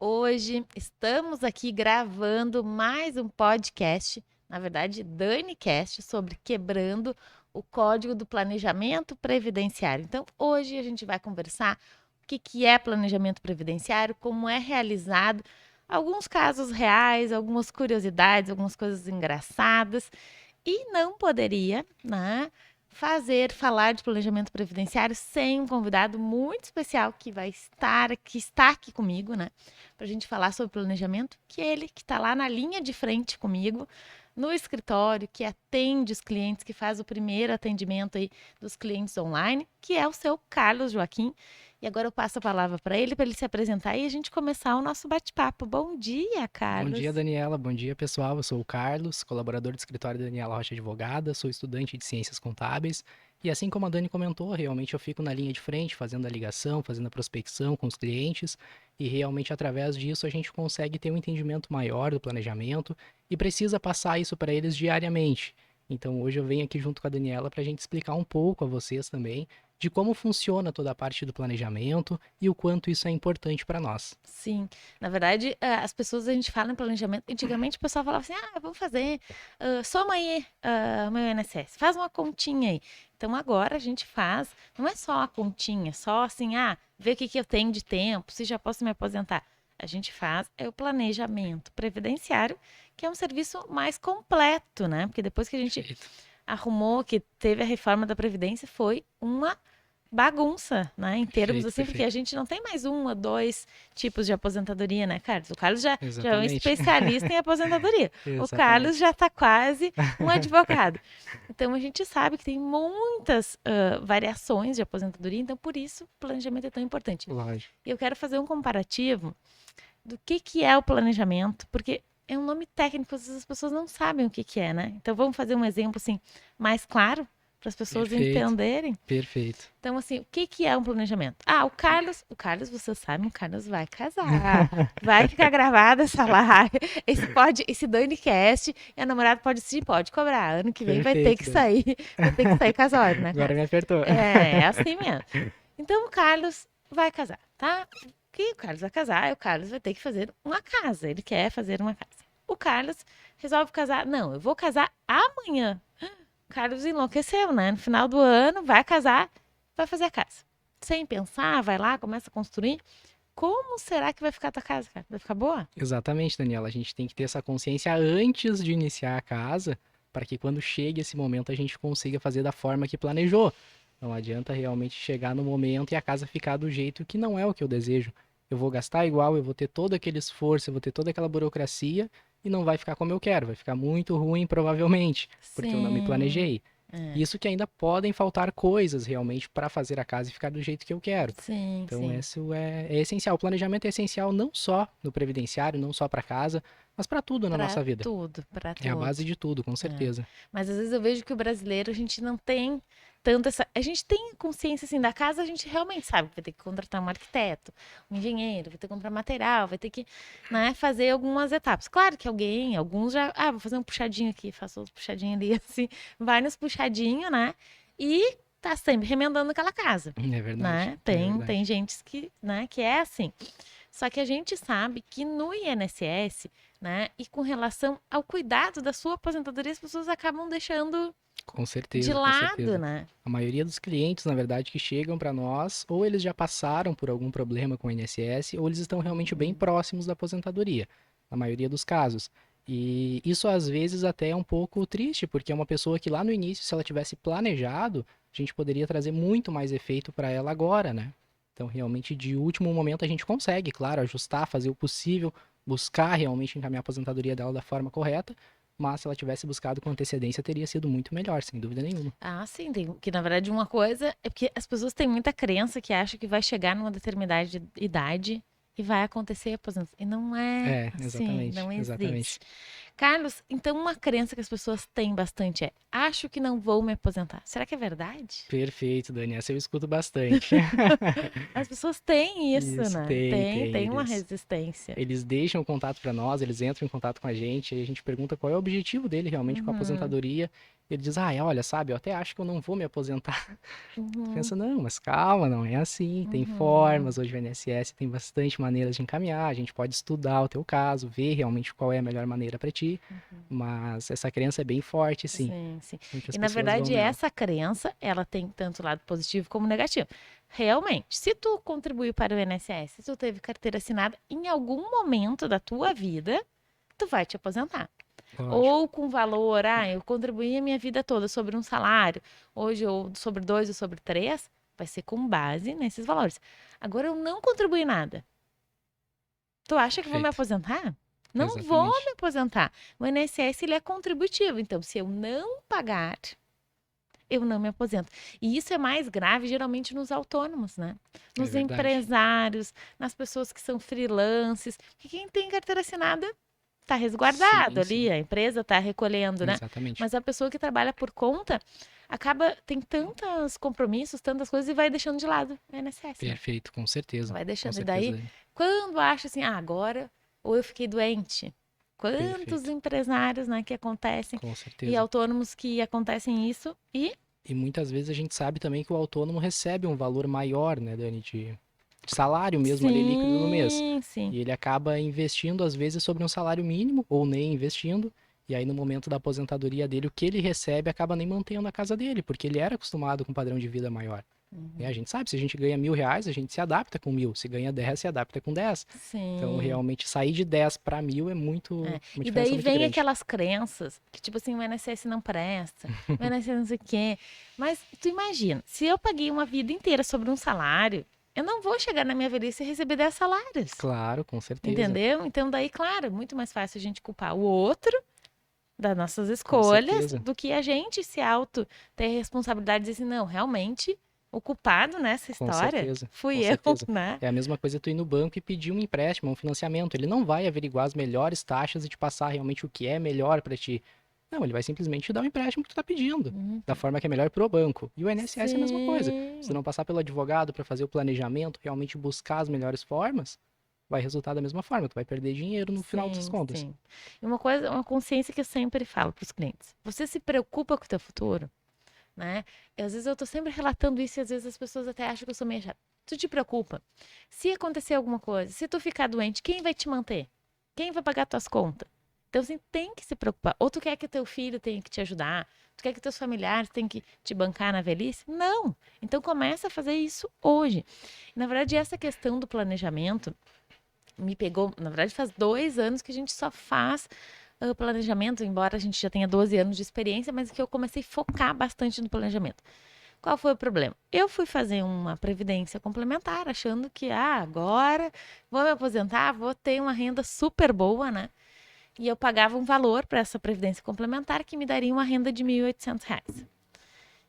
Hoje estamos aqui gravando mais um podcast, na verdade, DaniCast, sobre quebrando o Código do Planejamento Previdenciário. Então, hoje a gente vai conversar o que é planejamento previdenciário, como é realizado, alguns casos reais, algumas curiosidades, algumas coisas engraçadas. E não poderia, né, falar de planejamento previdenciário sem um convidado muito especial que está aqui comigo, né, para a gente falar sobre planejamento, que ele que está lá na linha de frente comigo, no escritório, que atende os clientes, que faz o primeiro atendimento aí dos clientes online, que é o seu Carlos Joaquim. E agora eu passo a palavra para ele se apresentar e a gente começar o nosso bate-papo. Bom dia, Bom Carlos. dia, Daniela. Bom dia, pessoal. Eu sou o Carlos, colaborador do escritório da Daniela Rocha Advogada, sou estudante de Ciências Contábeis. E assim como a Dani comentou, realmente eu fico na linha de frente, fazendo a ligação, fazendo a prospecção com os clientes. E realmente através disso a gente consegue ter um entendimento maior do planejamento e precisa passar isso para eles diariamente. Então hoje eu venho aqui junto com a Daniela para a gente explicar um pouco a vocês também de como funciona toda a parte do planejamento e o quanto isso é importante para nós. Sim, na verdade, as pessoas, a gente fala em planejamento, antigamente o pessoal falava assim, vamos fazer, soma aí meu INSS, faz uma continha aí. Então agora a gente faz, não é só a continha, só assim, ver o que eu tenho de tempo, se já posso me aposentar. A gente faz o planejamento previdenciário, que é um serviço mais completo, né? Porque depois que a gente Perfeito. arrumou, que teve a reforma da Previdência, foi uma bagunça, né? Em termos Perfeito, assim, porque a perfeito. gente não tem mais um ou dois tipos de aposentadoria, né, Carlos? O Carlos já é um Exatamente. especialista em aposentadoria. O Carlos Exatamente. já está quase um advogado. Então a gente sabe que tem muitas variações de aposentadoria, então por isso o planejamento é tão importante. Lógico. E eu quero fazer um comparativo do que é o planejamento, porque é um nome técnico, às vezes as pessoas não sabem o que é, né? Então vamos fazer um exemplo assim mais claro para as pessoas Perfeito. entenderem. Perfeito. Então, assim, o que é um planejamento? O Carlos, você sabe, o Carlos vai casar. Vai ficar gravada essa live. Esse DaniCast, e a namorada pode sim, pode cobrar. Ano que vem Perfeito, Dani. vai ter que sair casório, né, Agora Carlos? me apertou. É assim mesmo. Então, o Carlos vai casar, tá? O Carlos vai casar, o Carlos vai ter que fazer uma casa. Ele quer fazer uma casa. O Carlos resolve casar. Não, eu vou casar amanhã. Carlos enlouqueceu, né? No final do ano, vai casar, vai fazer a casa. Sem pensar, vai lá, começa a construir. Como será que vai ficar a tua casa, cara? Vai ficar boa? Exatamente, Daniela. A gente tem que ter essa consciência antes de iniciar a casa, para que quando chegue esse momento a gente consiga fazer da forma que planejou. Não adianta realmente chegar no momento e a casa ficar do jeito que não é o que eu desejo. Eu vou gastar igual, eu vou ter todo aquele esforço, eu vou ter toda aquela burocracia e não vai ficar como eu quero. Vai ficar muito ruim, provavelmente, porque eu não me Sim. planejei. É. Isso que ainda podem faltar coisas realmente para fazer a casa ficar do jeito que eu quero. Sim, Então, sim. isso é essencial. O planejamento é essencial não só no previdenciário, não só para casa, mas para tudo na Pra nossa vida. tudo, pra É a tudo. base de tudo, com É. certeza. Mas às vezes eu vejo que o brasileiro, a gente não tem tanto essa. A gente tem consciência assim da casa, a gente realmente sabe que vai ter que contratar um arquiteto, um engenheiro, vai ter que comprar material, vai ter que, né, fazer algumas etapas. Claro que alguns já. Vou fazer um puxadinho aqui, faço outro puxadinho ali, assim. Vai nos puxadinhos, né? E tá sempre remendando aquela casa. É verdade, Né? é Tem verdade. gente que é assim. Só que a gente sabe que no INSS, né, e com relação ao cuidado da sua aposentadoria, as pessoas acabam deixando Com de certeza, com lado, certeza. né? A maioria dos clientes, na verdade, que chegam para nós, ou eles já passaram por algum problema com o INSS, ou eles estão realmente bem próximos da aposentadoria, na maioria dos casos. E isso às vezes até é um pouco triste, porque é uma pessoa que lá no início, se ela tivesse planejado, a gente poderia trazer muito mais efeito para ela agora, né? Então, realmente, de último momento, a gente consegue, claro, ajustar, fazer o possível, buscar realmente encaminhar a aposentadoria dela da forma correta, mas se ela tivesse buscado com antecedência, teria sido muito melhor, sem dúvida nenhuma. Sim, que na verdade uma coisa é porque as pessoas têm muita crença que acham que vai chegar numa determinada idade e vai acontecer a aposentadoria. E não é É, assim, exatamente, não existe. exatamente. Carlos, então uma crença que as pessoas têm bastante é: acho que não vou me aposentar. Será que é verdade? Perfeito, Dani. Essa eu escuto bastante. As pessoas têm isso, Isso, né? tem. Tem uma resistência. Eles deixam o contato para nós, eles entram em contato com a gente, aí a gente pergunta qual é o objetivo dele realmente com a Uhum, aposentadoria. Ele diz, olha, sabe, eu até acho que eu não vou me aposentar. Tu uhum, pensa, não, mas calma, não é assim, tem uhum. formas, hoje o INSS tem bastante maneiras de encaminhar, a gente pode estudar o teu caso, ver realmente qual é a melhor maneira para ti, mas essa crença é bem forte, sim. Sim, sim. Muitas E na pessoas vão verdade, nela. essa crença, ela tem tanto lado positivo como negativo. Realmente, se tu contribuiu para o INSS, se tu teve carteira assinada, em algum momento da tua vida, tu vai te aposentar. Lógico, Ou com valor, eu contribuí a minha vida toda sobre um salário, hoje ou sobre 2 ou sobre 3, vai ser com base nesses valores. Agora eu não contribuí nada. Tu acha que eu vou me perfeito, aposentar? Não vou me exatamente. aposentar. O INSS ele é contributivo, então se eu não pagar, eu não me aposento. E isso é mais grave geralmente nos autônomos, né? É Nos verdade. empresários, nas pessoas que são freelances. Porque quem tem carteira assinada está resguardado Sim, sim, ali, a empresa está recolhendo, né? exatamente. Mas a pessoa que trabalha por conta acaba, tem tantos compromissos, tantas coisas e vai deixando de lado o INSS, né? Perfeito, Vai com deixando. E certeza, daí, Dani. quando acha assim, agora, ou eu fiquei doente. Quantos Perfeito, empresários, né, que acontecem com e certeza. autônomos que acontecem isso e E muitas vezes a gente sabe também que o autônomo recebe um valor maior, né, Dani, de salário mesmo ali líquido no mês. sim, sim. E ele acaba investindo, às vezes, sobre um salário mínimo, ou nem investindo. E aí, no momento da aposentadoria dele, o que ele recebe acaba nem mantendo a casa dele, porque ele era acostumado com um padrão de vida maior. E a Uhum. gente sabe, se a gente ganha R$ 1.000, a gente se adapta com 1.000. Se ganha 10, se adapta com 10. Então, Sim. realmente, sair de 10 para 1.000 é É. uma E diferença daí muito vem grande. aquelas crenças que, tipo assim, o INSS não presta, o INSS não sei o quê. Mas tu imagina, se eu paguei uma vida inteira sobre um salário, eu não vou chegar na minha velhice e receber 10 salários. Claro, com certeza. Entendeu? Então, daí, claro, é muito mais fácil a gente culpar o outro das nossas Com escolhas certeza. do que a gente se auto ter responsabilidade e dizer assim, não, realmente, o culpado nessa Com história certeza, fui com eu, certeza. né? É a mesma coisa tu ir no banco e pedir um empréstimo, um financiamento. Ele não vai averiguar as melhores taxas e te passar realmente o que é melhor para ti. Não, ele vai simplesmente te dar o empréstimo que tu tá pedindo, Uhum. da forma que é melhor pro banco. E o INSS é a mesma coisa. Se tu Sim, não passar pelo advogado para fazer o planejamento, realmente buscar as melhores formas, vai resultar da mesma forma. Tu vai perder dinheiro no final das sim, contas. sim. E uma coisa, uma consciência que eu sempre falo para os clientes. Você se preocupa com o teu futuro, né? E às vezes eu tô sempre relatando isso e às vezes as pessoas até acham que eu sou meio chata. Tu te preocupa. Se acontecer alguma coisa, se tu ficar doente, quem vai te manter? Quem vai pagar tuas contas? Então, assim, tem que se preocupar. Ou tu quer que teu filho tenha que te ajudar? Tu quer que teus familiares tenham que te bancar na velhice? Não. Então, começa a fazer isso hoje. Na verdade, essa questão do planejamento me pegou. Na verdade, faz 2 anos que a gente só faz planejamento, embora a gente já tenha 12 anos de experiência, mas que eu comecei a focar bastante no planejamento. Qual foi o problema? Eu fui fazer uma previdência complementar, achando que agora vou me aposentar, vou ter uma renda super boa, né? E eu pagava um valor para essa previdência complementar que me daria uma renda de R$ 1.800.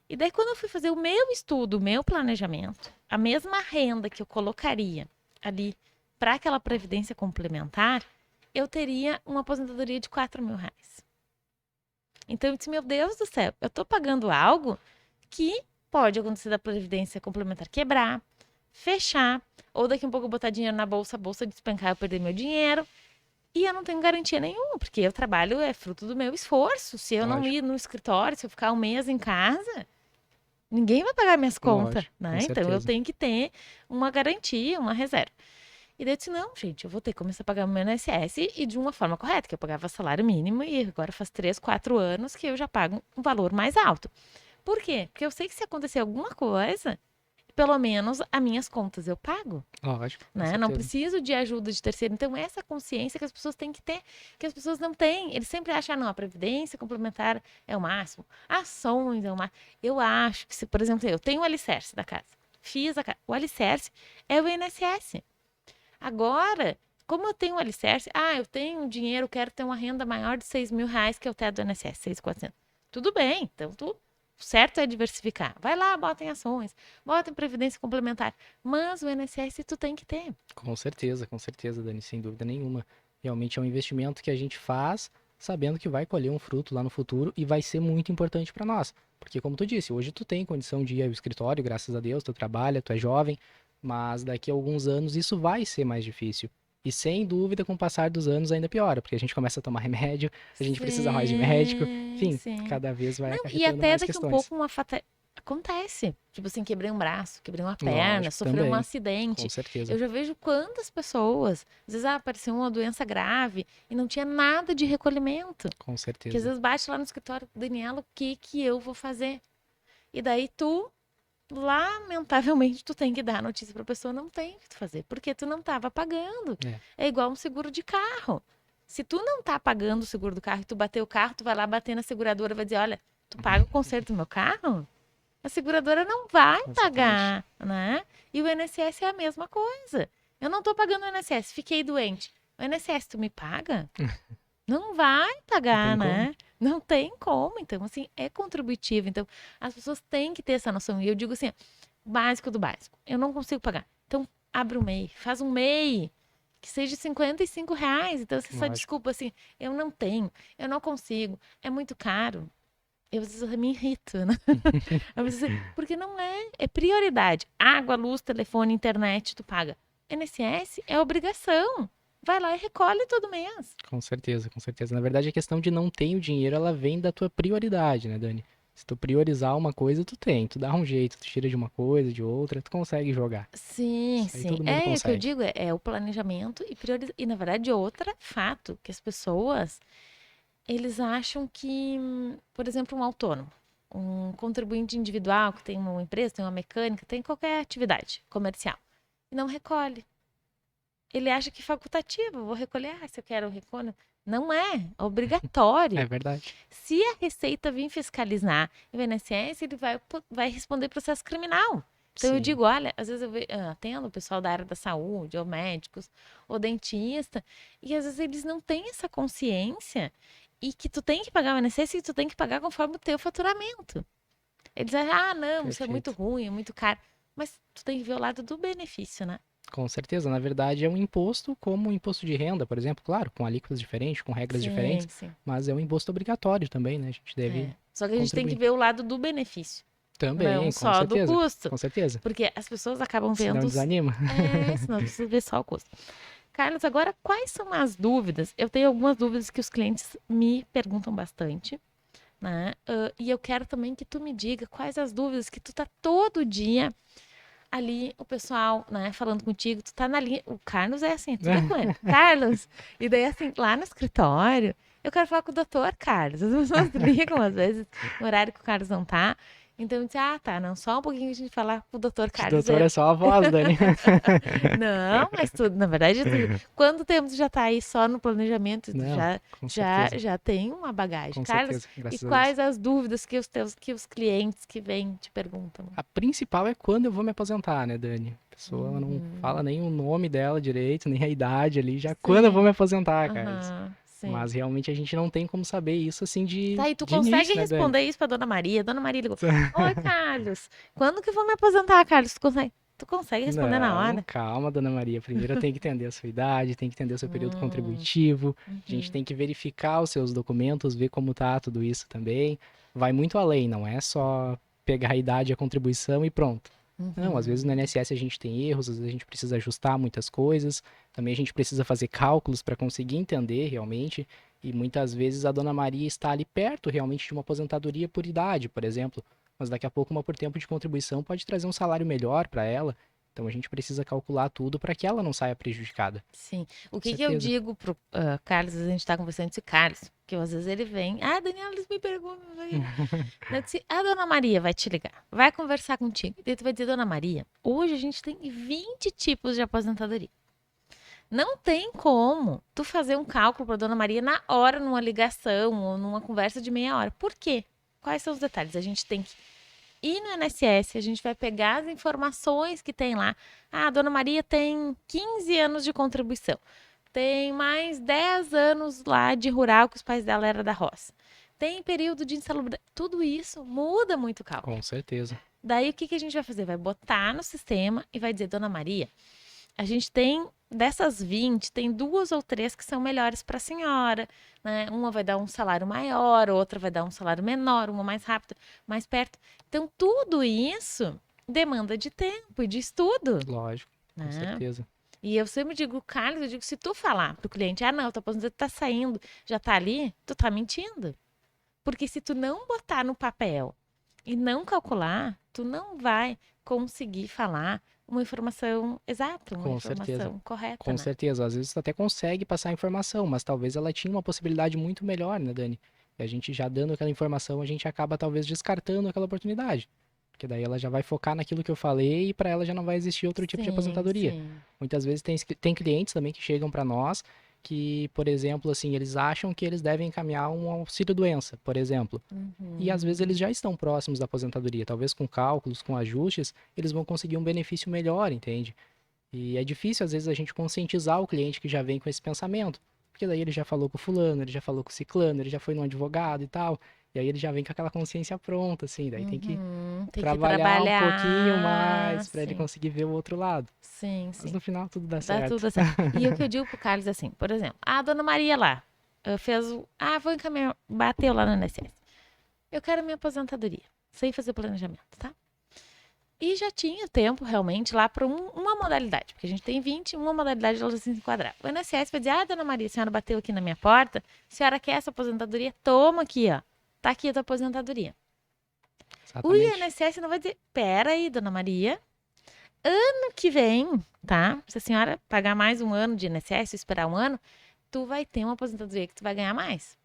E daí, quando eu fui fazer o meu estudo, o meu planejamento, a mesma renda que eu colocaria ali para aquela previdência complementar, eu teria uma aposentadoria de R$ 4.000. Então, eu disse, meu Deus do céu, eu estou pagando algo que pode acontecer da previdência complementar quebrar, fechar, ou daqui a um pouco eu botar dinheiro na bolsa, a bolsa despencar, eu perder meu dinheiro. E eu não tenho garantia nenhuma, porque eu trabalho é fruto do meu esforço. Se eu não Lógico, ir no escritório, se eu ficar um mês em casa, ninguém vai pagar minhas contas, lógico, com né? Então eu certeza. tenho que ter uma garantia, uma reserva. E daí eu disse, não, gente, eu vou ter que começar a pagar o meu INSS e de uma forma correta, que eu pagava salário mínimo e agora faz 3, 4 anos que eu já pago um valor mais alto. Por quê? Porque eu sei que se acontecer alguma coisa, pelo menos as minhas contas eu pago, Lógico, com né? Não certeza. preciso de ajuda de terceiro. Então, essa consciência que as pessoas têm que ter, que as pessoas não têm. Eles sempre acham, não, a previdência complementar é o máximo, ações é o máximo. Eu acho que, se, por exemplo, eu tenho o alicerce da casa, fiz a casa, o alicerce é o INSS. Agora, como eu tenho o alicerce, eu tenho dinheiro, quero ter uma renda maior de R$ 6.000, que é o teto do INSS, 6.400. Tudo bem, então o certo é diversificar. Vai lá, bota em ações, bota em previdência complementar. Mas o INSS tu tem que ter. Com certeza, Dani, sem dúvida nenhuma. Realmente é um investimento que a gente faz sabendo que vai colher um fruto lá no futuro e vai ser muito importante para nós. Porque como tu disse, hoje tu tem condição de ir ao escritório, graças a Deus, tu trabalha, tu é jovem, mas daqui a alguns anos isso vai ser mais difícil. E sem dúvida, com o passar dos anos ainda piora, porque a gente começa a tomar remédio, a gente precisa mais de médico, Sim, enfim, sim. cada vez vai Não, e acarretando até mais daqui um questões. pouco acontece. Tipo assim, quebrei um braço, quebrei uma perna, Lógico, sofreu um também, com acidente. certeza, Eu já vejo quantas pessoas, às vezes apareceu uma doença grave e não tinha nada de recolhimento. com Que às certeza. vezes bate lá no escritório, Daniela, o que que eu vou fazer? E daí tu, lamentavelmente, tu tem que dar a notícia pra pessoa, não tem o que tu fazer, porque tu não estava pagando. É, É igual um seguro de carro. Se tu não tá pagando o seguro do carro e tu bater o carro, tu vai lá bater na seguradora e vai dizer, olha, tu paga o conserto do meu carro? A seguradora não vai exatamente. pagar, né? E o INSS é a mesma coisa. Eu não tô pagando o INSS, fiquei doente. O INSS, tu me paga? Não vai Não tem pagar, como. né? Não tem como. Então, assim, é contributivo. Então, as pessoas têm que ter essa noção. E eu digo assim, básico do básico. Eu não consigo pagar. Então, abre um MEI. Faz um MEI que seja R$ 55. Então, você só Lógico. desculpa assim, eu não tenho, eu não consigo, é muito caro. Eu às vezes me irrito, né? Eu preciso dizer, porque não é, é prioridade. Água, luz, telefone, internet, tu paga. INSS é obrigação. Vai lá e recolhe todo mês. Com certeza, com certeza. Na verdade, a questão de não ter o dinheiro, ela vem da tua prioridade, né, Dani? Se tu priorizar uma coisa, tu tem. Tu dá um jeito, tu tira de uma coisa, de outra, tu consegue jogar. Sim, Isso aí sim. todo mundo É o que eu consegue. digo, é o planejamento e priorizar. E, na verdade, outro fato, que as pessoas, eles acham que, por exemplo, um autônomo, um contribuinte individual que tem uma empresa, tem uma mecânica, tem qualquer atividade comercial, e não recolhe. Ele acha que é facultativo, vou recolher, se eu quero recolho. Não é É obrigatório. verdade. Se a Receita vir fiscalizar o INSS, ele vai responder processo criminal. Então eu Sim, digo, olha, às vezes atendo o pessoal da área da saúde, ou médicos, ou dentista, e às vezes eles não têm essa consciência e que tu tem que pagar o INSS e tu tem que pagar conforme o teu faturamento. Eles acham, ah, não, isso é muito perfeito. ruim, é muito caro. Mas tu tem que ver o lado do benefício, né? Com certeza. Na verdade, é um imposto como o imposto de renda, por exemplo. Claro, com alíquotas diferentes, com regras diferentes, Sim, sim. mas é um imposto obrigatório também, né? A gente deve É. Só que a gente tem que contribuir. ver o lado do benefício, não Também, com só do certeza. custo. Com certeza. Porque as pessoas acabam Se não vendo. desanima. Senão as pessoas vê só o custo. Carlos, agora quais são as dúvidas? Eu tenho algumas dúvidas que os clientes me perguntam bastante, né? E eu quero também que tu me diga quais as dúvidas que tu tá todo dia ali, o pessoal, né, falando contigo, tu tá na linha. O Carlos é assim, tudo é com ele. Carlos, e daí assim, lá no escritório, eu quero falar com o doutor Carlos. As pessoas ligam, às vezes, no horário que o Carlos não tá. Então eu disse, ah, tá, não, só um pouquinho a gente falar com o doutor Que Carlos. doutor é só a voz, Dani. Não, mas tudo, na verdade, quando temos já tá aí só no planejamento, Não, já, com já, certeza. já tem uma bagagem. Com Carlos, certeza, e graças a Deus. quais as dúvidas que os clientes que vêm te perguntam? A principal é quando eu vou me aposentar, né, Dani? A pessoa ela não fala Uhum. nem o nome dela direito, nem a idade ali, já quando eu vou me Sim, aposentar, Carlos. aham, sim. Mas realmente a gente não tem como saber isso assim Tá, e tu de consegue início, né, Dani? responder isso pra Dona Maria? Dona Maria ligou. Oi, Carlos. Quando que eu vou me aposentar, Carlos? Tu consegue responder na Não, hora? calma, Dona Maria. Primeiro eu tenho que entender a sua idade, tem que entender o seu período Hum, contributivo. A gente uhum, tem que verificar os seus documentos, ver como tá tudo isso também. Vai muito além, não é só pegar a idade e a contribuição e pronto. Não, às vezes no uhum. INSS a gente tem erros, às vezes a gente precisa ajustar muitas coisas. Também a gente precisa fazer cálculos para conseguir entender realmente. E muitas vezes a Dona Maria está ali perto realmente de uma aposentadoria por idade, por exemplo. Mas daqui a pouco uma por tempo de contribuição pode trazer um salário melhor para ela. Então a gente precisa calcular tudo para que ela não saia prejudicada. Sim. O Com que que eu certeza. digo pro Carlos, às vezes a gente tá conversando com esse Carlos, que às vezes ele vem, ah, Daniela, eles me perguntam. Eu disse, a Dona Maria vai te ligar, vai conversar contigo. E daí tu vai dizer, Dona Maria, hoje a gente tem 20 tipos de aposentadoria. Não tem como tu fazer um cálculo para Dona Maria na hora, numa ligação ou numa conversa de meia hora. Por quê? Quais são os detalhes? A gente tem que ir no INSS, a gente vai pegar as informações que tem lá. Ah, a Dona Maria tem 15 anos de contribuição. Tem mais 10 anos lá de rural que os pais dela eram da roça. Tem período de insalubridade. Tudo isso muda muito o cálculo. Com certeza. Daí o que que a gente vai fazer? Vai botar no sistema e vai dizer, Dona Maria, a gente tem, dessas 20, tem 2 ou 3 que são melhores para a senhora, né? Uma vai dar um salário maior, outra vai dar um salário menor, uma mais rápido, mais perto. Então, tudo isso demanda de tempo e de estudo, Lógico, com né? certeza. E eu sempre digo, Carlos, eu digo, se tu falar pro cliente, não, tua aposentadoria tá saindo, já tá ali, tu tá mentindo. Porque se tu não botar no papel e não calcular, tu não vai conseguir falar uma informação exata, uma Com certeza. informação correta, Com né? certeza. Às vezes tu até consegue passar a informação, mas talvez ela tinha uma possibilidade muito melhor, né, Dani? E a gente já dando aquela informação, a gente acaba talvez descartando aquela oportunidade. Porque daí ela já vai focar naquilo que eu falei e para ela já não vai existir outro tipo de Sim, aposentadoria. sim. Muitas vezes tem clientes também que chegam para nós que, por exemplo, assim, eles acham que eles devem encaminhar um auxílio-doença, por exemplo. E às vezes eles já estão próximos da aposentadoria, talvez com cálculos, com ajustes, eles vão conseguir um benefício melhor, entende? E é difícil, às vezes, a gente conscientizar o cliente que já vem com esse pensamento. Porque daí ele já falou com o fulano, ele já falou com o ciclano, ele já foi no advogado e tal. E aí ele já vem com aquela consciência pronta, assim. Daí tem que Tem que trabalhar um pouquinho trabalhar, mais para ele sim. conseguir ver o outro lado. Sim, Mas sim. no final tudo dá Dá certo. tudo certo. E o que eu digo pro Carlos assim, por exemplo, a dona Maria lá fez o. Vou encaminhar. Bateu lá no INSS. Eu quero minha aposentadoria. Sem fazer planejamento, tá? E já tinha tempo realmente lá para uma modalidade, porque a gente tem 20, uma modalidade ela já se enquadrar. O INSS vai dizer: dona Maria, a senhora bateu aqui na minha porta, a senhora quer essa aposentadoria? Toma aqui, ó. Tá aqui a tua aposentadoria. O Exatamente. INSS não vai dizer: pera aí, dona Maria, ano que vem, tá? Se a senhora pagar mais um ano de INSS, esperar um ano, tu vai ter uma aposentadoria que tu vai ganhar mais.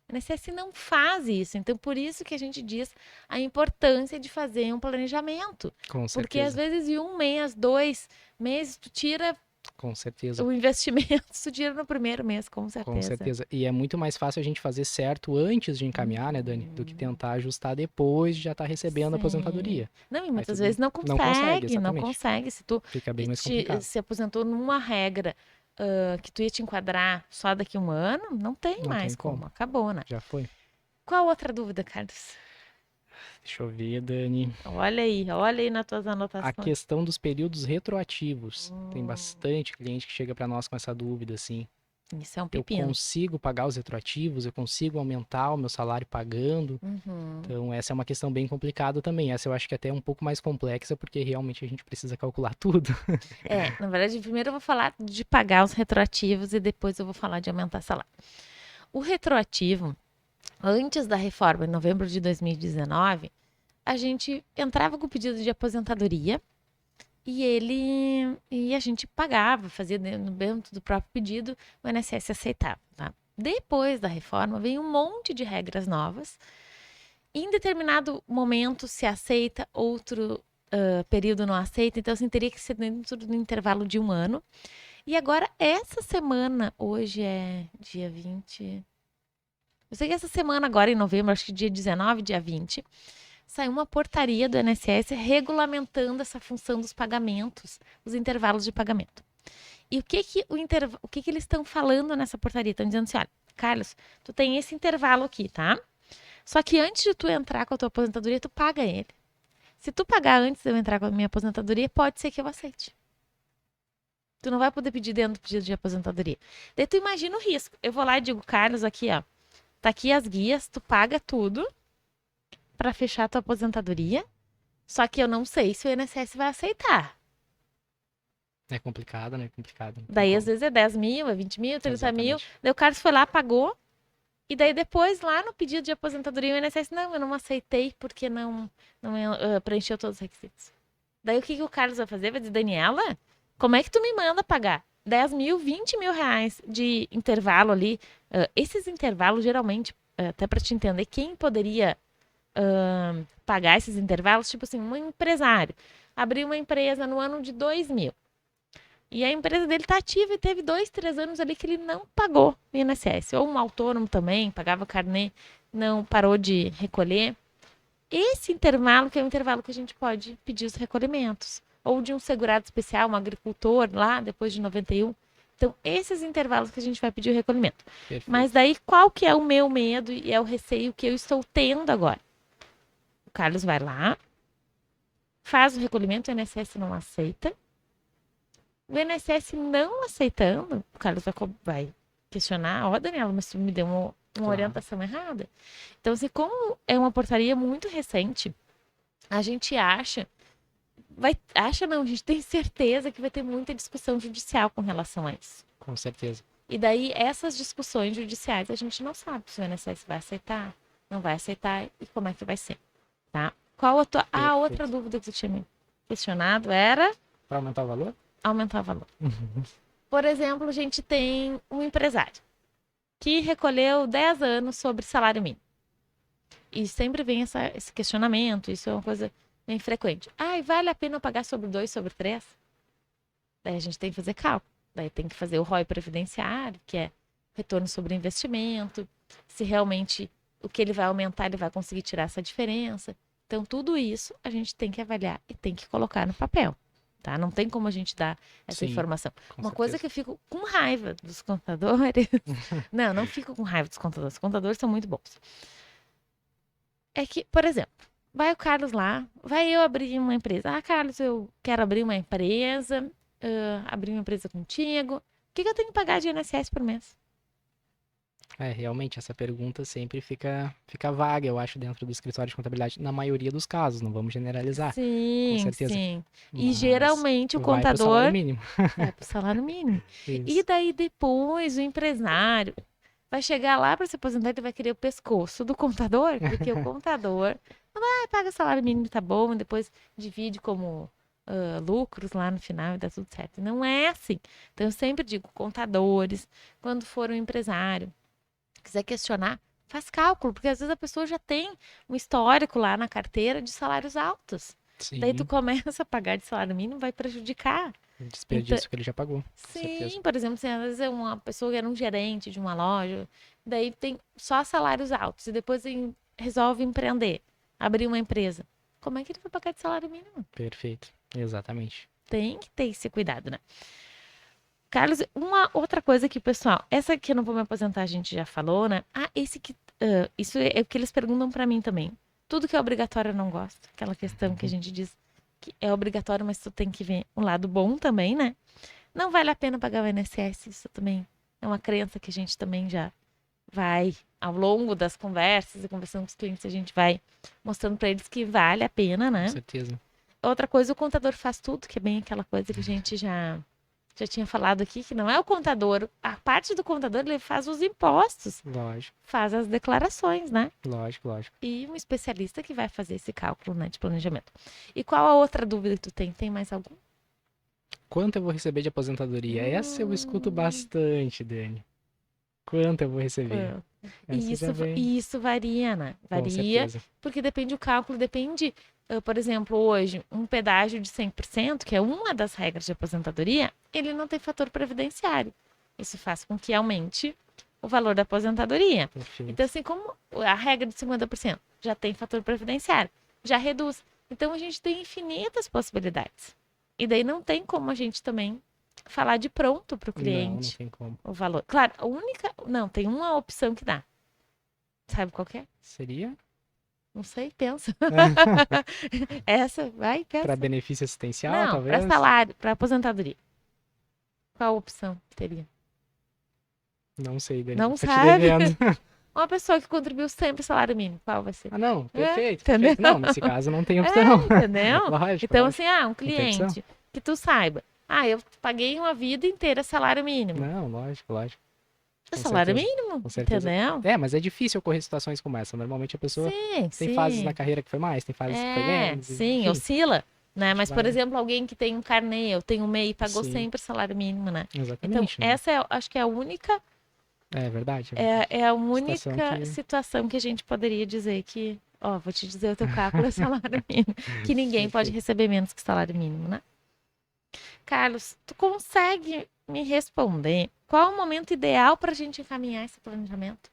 O INSS não faz isso. Então, por isso que a gente diz a importância de fazer um planejamento. Com Porque às certeza. vezes em 1 mês, 2 meses, tu tira Com certeza. o investimento, tu tira no primeiro mês, com Com certeza. certeza. E é muito mais fácil a gente fazer certo antes de encaminhar, né, Dani? Do que tentar ajustar depois de já estar recebendo a Sim. aposentadoria. Não, e Aí muitas tudo vezes não não consegue, consegue, não exatamente. consegue. Se tu Fica bem mais complicado. se aposentou numa regra que tu ia te enquadrar só daqui a um ano, não tem Não tem mais como. como, acabou, né? Já foi. Qual outra dúvida, Carlos? Deixa eu ver, Dani. Olha aí nas tuas A anotações. questão dos períodos retroativos. Tem Hum, bastante cliente que chega para nós com essa dúvida, assim. isso é um Eu pepino. consigo pagar os retroativos? Eu consigo aumentar o meu salário pagando? Uhum. Então, essa é uma questão bem complicada também. Essa eu acho que até é um pouco mais complexa, porque realmente a gente precisa calcular tudo. Na verdade, primeiro eu vou falar de pagar os retroativos e depois eu vou falar de aumentar salário. O retroativo, antes da reforma, em novembro de 2019, a gente entrava com o pedido de aposentadoria e a gente pagava, fazia dentro do próprio pedido, o INSS aceitava, tá? Depois da reforma, veio um monte de regras novas. Em determinado momento se aceita, outro período não aceita, então assim, teria que ser dentro do intervalo de um ano. E agora, essa semana, hoje é dia 20. Eu sei que essa semana, agora em novembro, acho que dia 19, dia 20, saiu uma portaria do INSS regulamentando essa função dos pagamentos, os intervalos de pagamento. E o que eles estão falando nessa portaria? Estão dizendo assim: olha, Carlos, tu tem esse intervalo aqui, tá? Só que antes de tu entrar com a tua aposentadoria, tu paga ele. Se tu pagar antes de eu entrar com a minha aposentadoria, pode ser que eu aceite. Tu não vai poder pedir dentro do pedido de aposentadoria. Daí tu imagina o risco. Eu vou lá e digo: Carlos, aqui, ó. Tá aqui as guias, tu paga tudo pra fechar a tua aposentadoria. Só que eu não sei se o INSS vai aceitar. É complicado, né? É complicado. Não tem Daí, às como. vezes, é 10 mil, é 20 mil, 30 mil. Exatamente. Daí o Carlos foi lá, pagou. E daí, depois, lá no pedido de aposentadoria, o INSS, não, eu não aceitei porque não preencheu todos os requisitos. Daí, o que, que o Carlos vai fazer? Vai dizer: Daniela, como é que tu me manda pagar 10 mil, 20 mil reais de intervalo ali? Esses intervalos, geralmente, até para te entender, quem poderia pagar esses intervalos, tipo assim, um empresário abriu uma empresa no ano de 2000 e a empresa dele tá ativa e teve 2, 3 anos ali que ele não pagou o INSS, ou um autônomo também, pagava carnê, não parou de recolher. Esse intervalo que é o intervalo que a gente pode pedir os recolhimentos, ou de um segurado especial, um agricultor lá depois de 91. Então, esses intervalos que a gente vai pedir o recolhimento. Mas Perfeito. daí, qual que é o meu medo e é o receio que eu estou tendo agora? O Carlos vai lá, faz o recolhimento, o INSS não aceita. O INSS não aceitando, o Carlos vai questionar, ó, Daniela, mas tu me deu uma Claro. orientação errada. Então, assim, como é uma portaria muito recente, a gente acha não, a gente tem certeza que vai ter muita discussão judicial com relação a isso. Com certeza. E daí, essas discussões judiciais, a gente não sabe se o INSS vai aceitar, não vai aceitar e como é que vai ser, tá? Qual a tua... Ah, outra dúvida que tu tinha me questionado era... Para aumentar o valor? Aumentar o valor. Por exemplo, a gente tem um empresário que recolheu 10 anos sobre salário mínimo. E sempre vem esse questionamento, isso é uma coisa bem frequente. Ah, vale a pena eu pagar sobre 2, sobre 3? Daí a gente tem que fazer cálculo. Daí tem que fazer o ROI previdenciário, que é retorno sobre investimento, se realmente o que ele vai aumentar, ele vai conseguir tirar essa diferença. Então, tudo isso a gente tem que avaliar e tem que colocar no papel, tá? Não tem como a gente dar essa informação. Uma coisa que eu fico com raiva dos contadores... não fico com raiva dos contadores. Os contadores são muito bons. É que, por exemplo, vai o Carlos lá, vai eu abrir uma empresa. Ah, Carlos, eu quero abrir uma empresa, abrir uma empresa contigo. O que eu tenho que pagar de INSS por mês? Realmente, essa pergunta sempre fica vaga, eu acho, dentro do escritório de contabilidade, na maioria dos casos, não vamos generalizar. Sim, com certeza. sim. E Mas geralmente o vai pro contador salário mínimo. vai pro salário mínimo. E Isso. daí depois o empresário vai chegar lá para se aposentar e vai querer o pescoço do contador, porque o contador paga o salário mínimo, tá bom, e depois divide como lucros lá no final e dá tudo certo. Não é assim. Então eu sempre digo, contadores, quando for um empresário, quiser questionar, faz cálculo, porque às vezes a pessoa já tem um histórico lá na carteira de salários altos. Sim. Daí tu começa a pagar de salário mínimo, vai prejudicar. O desperdício que ele já pagou. Sim, por exemplo, assim, às vezes é uma pessoa que era um gerente de uma loja, daí tem só salários altos e depois resolve empreender, abrir uma empresa. Como é que ele vai pagar de salário mínimo? Perfeito, exatamente. Tem que ter esse cuidado, né? Carlos, uma outra coisa que, pessoal, essa aqui eu não vou me aposentar, a gente já falou, né? Isso é o que eles perguntam pra mim também. Tudo que é obrigatório eu não gosto. Aquela questão que a gente diz que é obrigatório, mas tu tem que ver um lado bom também, né? Não vale a pena pagar o INSS, isso também é uma crença que a gente também já vai, ao longo das conversas e conversando com os clientes, a gente vai mostrando para eles que vale a pena, né? Com certeza. Outra coisa, o contador faz tudo, que é bem aquela coisa que a gente já tinha falado aqui, que não é o contador, a parte do contador, ele faz os impostos. Lógico. Faz as declarações, né? Lógico. E um especialista que vai fazer esse cálculo, né, de planejamento. E qual a outra dúvida que tu tem? Tem mais algum? Quanto eu vou receber de aposentadoria? Essa eu escuto bastante, Dani. Quanto eu vou receber? E isso varia, né? Com Varia, certeza. porque depende do cálculo, depende, por exemplo, hoje, um pedágio de 100%, que é uma das regras de aposentadoria, ele não tem fator previdenciário. Isso faz com que aumente o valor da aposentadoria. Perfeito. Então, assim, como a regra de 50% já tem fator previdenciário, já reduz. Então, a gente tem infinitas possibilidades. E daí não tem como a gente também falar de pronto para o cliente. Não tem como. O valor. Claro, não, tem uma opção que dá. Sabe qual que é? Seria? Não sei, pensa. Essa, vai, pensa. Para benefício assistencial, não, talvez? para salário, para aposentadoria. Qual opção teria? Não sei, Dani. Não Tô te sabe? devendo. Uma pessoa que contribuiu sempre salário mínimo, qual vai ser? Ah, não, perfeito. Entendeu? Não, nesse caso não tem opção. Entendeu? Lógico. Então, lógico. assim, um cliente que tu saiba. Eu paguei uma vida inteira salário mínimo. Não, lógico. É salário mínimo, Com certeza. entendeu? Mas é difícil ocorrer situações como essa. Normalmente a pessoa tem Sim. fases na carreira que foi mais, tem fases que foi menos. Sim, enfim. oscila, né? Mas, por vai- exemplo, alguém que tem um carnê, eu tenho um MEI, pagou Sim. sempre salário mínimo, né? Então, Exatamente. né? essa acho que é a única, É verdade. é a única Situação situação que a gente poderia dizer que, vou te dizer, o teu cálculo é salário mínimo, que ninguém pode receber menos que salário mínimo, né? Carlos, tu consegue me responder qual é o momento ideal para a gente encaminhar esse planejamento?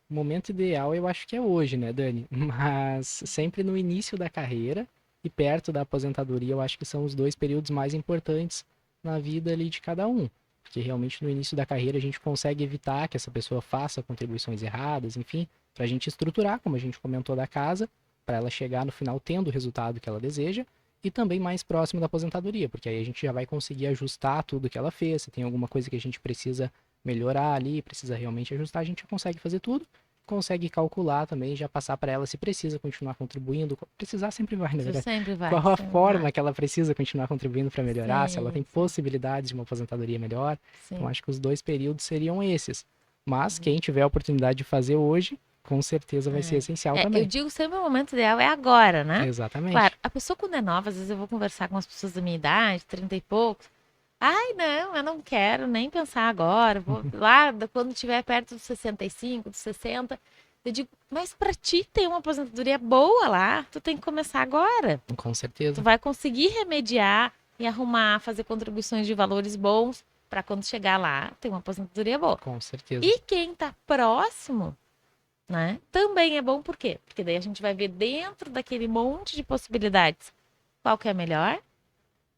O momento ideal eu acho que é hoje, né, Dani? Mas sempre no início da carreira e perto da aposentadoria, eu acho que são os 2 períodos mais importantes na vida ali de cada um. Porque realmente no início da carreira a gente consegue evitar que essa pessoa faça contribuições erradas, enfim, para a gente estruturar, como a gente comentou da casa, para ela chegar no final tendo o resultado que ela deseja. e também mais próximo da aposentadoria, porque aí a gente já vai conseguir ajustar tudo que ela fez. Se tem alguma coisa que a gente precisa melhorar ali, precisa realmente ajustar, a gente consegue fazer tudo, consegue calcular também, já passar para ela se precisa continuar contribuindo. Precisar sempre vai, na Isso verdade. sempre vai, Qual a sempre forma vai. que ela precisa continuar contribuindo para melhorar, se ela Sim, tem sim, possibilidades de uma aposentadoria melhor. Então, sim. acho que os 2 períodos seriam esses. Mas quem tiver a oportunidade de fazer hoje, com certeza vai ser essencial Eu também. digo sempre o momento ideal é agora, né? Claro, Exatamente. a pessoa quando é nova, às vezes eu vou conversar com as pessoas da minha idade, 30 e poucos. Ai, não, eu não quero nem pensar agora. Vou lá quando estiver perto dos 65, dos 60. Eu digo, mas para ti ter uma aposentadoria boa lá, tu tem que começar agora. Com Tu certeza. vai conseguir remediar e arrumar, fazer contribuições de valores bons para quando chegar lá ter uma aposentadoria boa. Com certeza. E quem tá próximo, né? Também é bom por quê? Porque daí a gente vai ver dentro daquele monte de possibilidades qual que é melhor,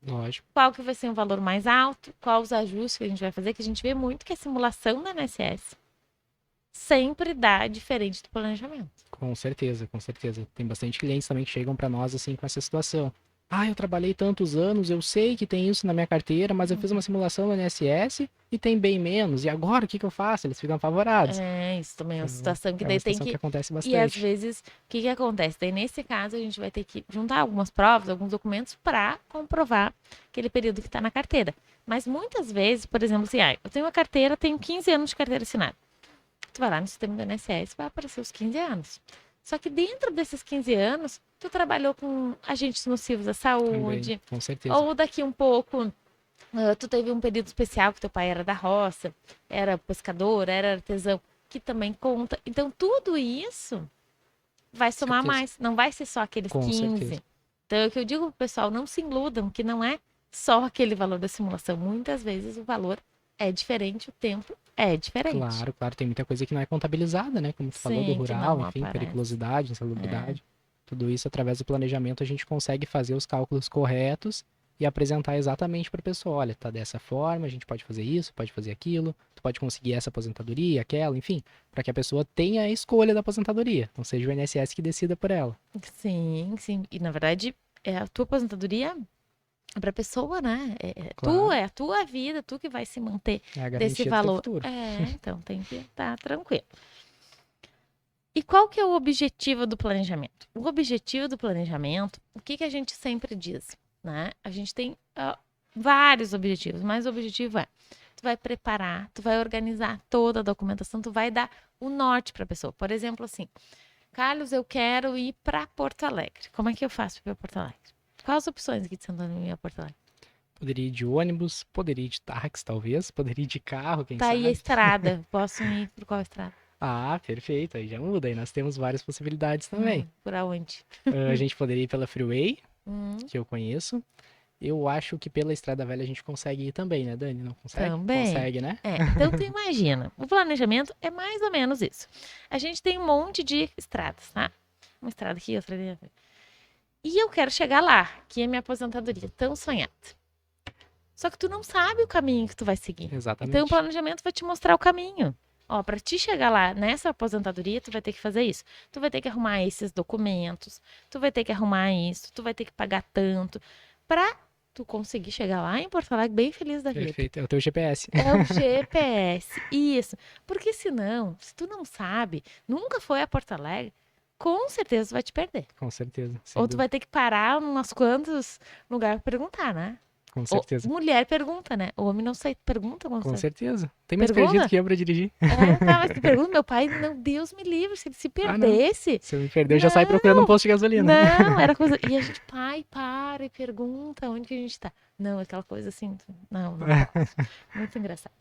Lógico. qual que vai ser um valor mais alto, qual os ajustes que a gente vai fazer, que a gente vê muito que a simulação da INSS sempre dá diferente do planejamento. Com certeza, com certeza. Tem bastante clientes também que chegam para nós assim com essa situação. Ah, eu trabalhei tantos anos, eu sei que tem isso na minha carteira, mas eu fiz uma simulação no INSS e tem bem menos. E agora o que que eu faço? Eles ficam apavorados. É, isso também é uma Então, situação que é uma daí tem situação que que. acontece E às bastante. vezes, o que que acontece? Daí nesse caso, a gente vai ter que juntar algumas provas, alguns documentos para comprovar aquele período que está na carteira. Mas muitas vezes, por exemplo, assim, eu tenho uma carteira, tenho 15 anos de carteira assinada. Tu vai lá no sistema do INSS, vai aparecer os 15 anos. Só que dentro desses 15 anos, tu trabalhou com agentes nocivos da Também, saúde, com certeza. ou daqui um pouco, tu teve um período especial que teu pai era da roça, era pescador, era artesão, que também conta. Então, tudo isso vai somar Certeza. mais, não vai ser só aqueles Com certeza. 15. Então, é o que eu digo pro pessoal, não se iludam, que não é só aquele valor da simulação. Muitas vezes o valor é diferente, o tempo é diferente. Claro, claro, tem muita coisa que não é contabilizada, né? Como tu falou do Sim, que rural, não enfim, aparece. periculosidade, É. insalubridade. Tudo isso através do planejamento a gente consegue fazer os cálculos corretos e apresentar exatamente para a pessoa, olha, tá dessa forma, a gente pode fazer isso, pode fazer aquilo, tu pode conseguir essa aposentadoria, aquela, enfim, para que a pessoa tenha a escolha da aposentadoria, não seja o INSS que decida por ela. Sim, sim. E na verdade, a tua aposentadoria é para a pessoa, né? Claro, É a tua vida, tu que vai se manter é a desse garantia do teu valor. futuro. Então tem que estar tranquilo. E qual que é o objetivo do planejamento? O objetivo do planejamento, o que que a gente sempre diz, né? A gente tem vários objetivos, mas o objetivo é, tu vai preparar, tu vai organizar toda a documentação, tu vai dar o norte para a pessoa. Por exemplo, assim, Carlos, eu quero ir para Porto Alegre. Como é que eu faço para ir para Porto Alegre? Quais as opções aqui de Santo Antônio ir a Porto Alegre? Poderia ir de ônibus, poderia ir de táxi, talvez, poderia ir de carro, quem Tá aí a sabe. estrada. Posso ir por qual estrada? Ah, perfeito, aí já muda, aí nós temos várias possibilidades também. Por aonde? A gente poderia ir pela Freeway, Hum, que eu conheço. Eu acho que pela Estrada Velha a gente consegue ir também, né, Dani? Não consegue? também. Consegue, né? Então tu imagina, o planejamento é mais ou menos isso. A gente tem um monte de estradas, tá? Uma estrada aqui, outra ali. E eu quero chegar lá, que é minha aposentadoria, tão sonhada. Só que tu não sabe o caminho que tu vai seguir. Então o Exatamente. planejamento vai te mostrar o caminho. Ó, para te chegar lá nessa aposentadoria, tu vai ter que fazer isso. Tu vai ter que arrumar esses documentos, tu vai ter que arrumar isso, tu vai ter que pagar tanto pra tu conseguir chegar lá em Porto Alegre bem feliz da vida. Perfeito. É o teu GPS. É o GPS, isso. Porque senão, se tu não sabe, nunca foi a Porto Alegre, com certeza tu vai te perder. Com certeza, sem Ou tu vai dúvida. ter que parar em umas quantos lugares pra perguntar, né? Com Ou, certeza. mulher pergunta, né? O homem não sei, pergunta quando Com você certeza. Tem mais perdido pergunta. que eu pra dirigir. Tá, mas tu pergunta, meu pai, não, Deus me livre, se ele se Ah, não. perdesse. Se eu me perder, eu já saio procurando um Não, posto de gasolina. não, era coisa. E a gente, pai, para e pergunta onde que a gente tá. Não, aquela coisa assim, não posso. Muito engraçado.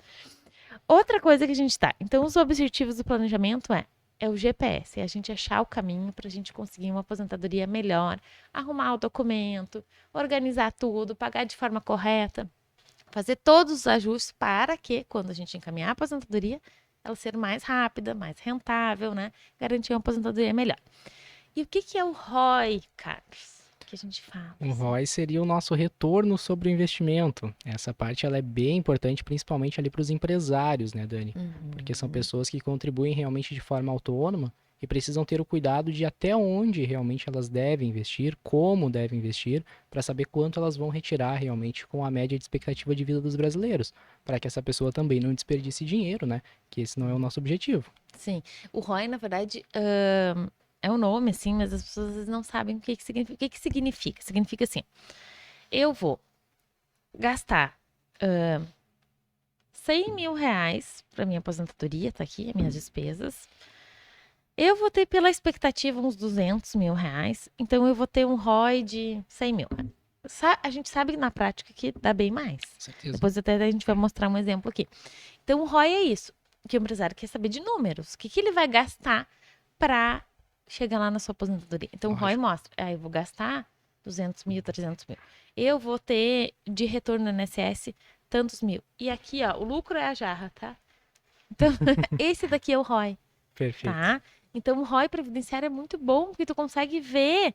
Outra coisa que a gente tá. Então, os objetivos do planejamento é o GPS, é a gente achar o caminho para a gente conseguir uma aposentadoria melhor, arrumar o documento, organizar tudo, pagar de forma correta, fazer todos os ajustes para que, quando a gente encaminhar a aposentadoria, ela ser mais rápida, mais rentável, né? Garantir uma aposentadoria melhor. E o que que é o ROI, Carlos? Que a gente fala. Um ROI seria o nosso retorno sobre o investimento. Essa parte ela é bem importante, principalmente ali para os empresários, né, Dani? Porque são Uhum. pessoas que contribuem realmente de forma autônoma e precisam ter o cuidado de até onde realmente elas devem investir, como devem investir, para saber quanto elas vão retirar realmente com a média de expectativa de vida dos brasileiros, para que essa pessoa também não desperdice dinheiro, né? Que esse não é o nosso objetivo. Sim. O ROI, na verdade, é um nome, assim, mas as pessoas às vezes não sabem o que que significa. O que que significa? Significa assim, eu vou gastar 100 mil reais para minha aposentadoria, tá aqui, as minhas despesas. Eu vou ter pela expectativa uns 200 mil reais, então eu vou ter um ROI de 100 mil. A gente sabe na prática que dá bem mais. Certeza. Depois até a gente vai mostrar um exemplo aqui. Então o ROI é isso, que o empresário quer saber de números. O que, que ele vai gastar para chegar lá na sua aposentadoria. Então o ROI mostra, eu vou gastar 200 mil, 300 mil. Eu vou ter de retorno no INSS tantos mil. E aqui, ó, o lucro é a jarra, tá? Então, esse daqui é o ROI, Perfeito. tá? Então, o ROI previdenciário é muito bom, porque tu consegue ver,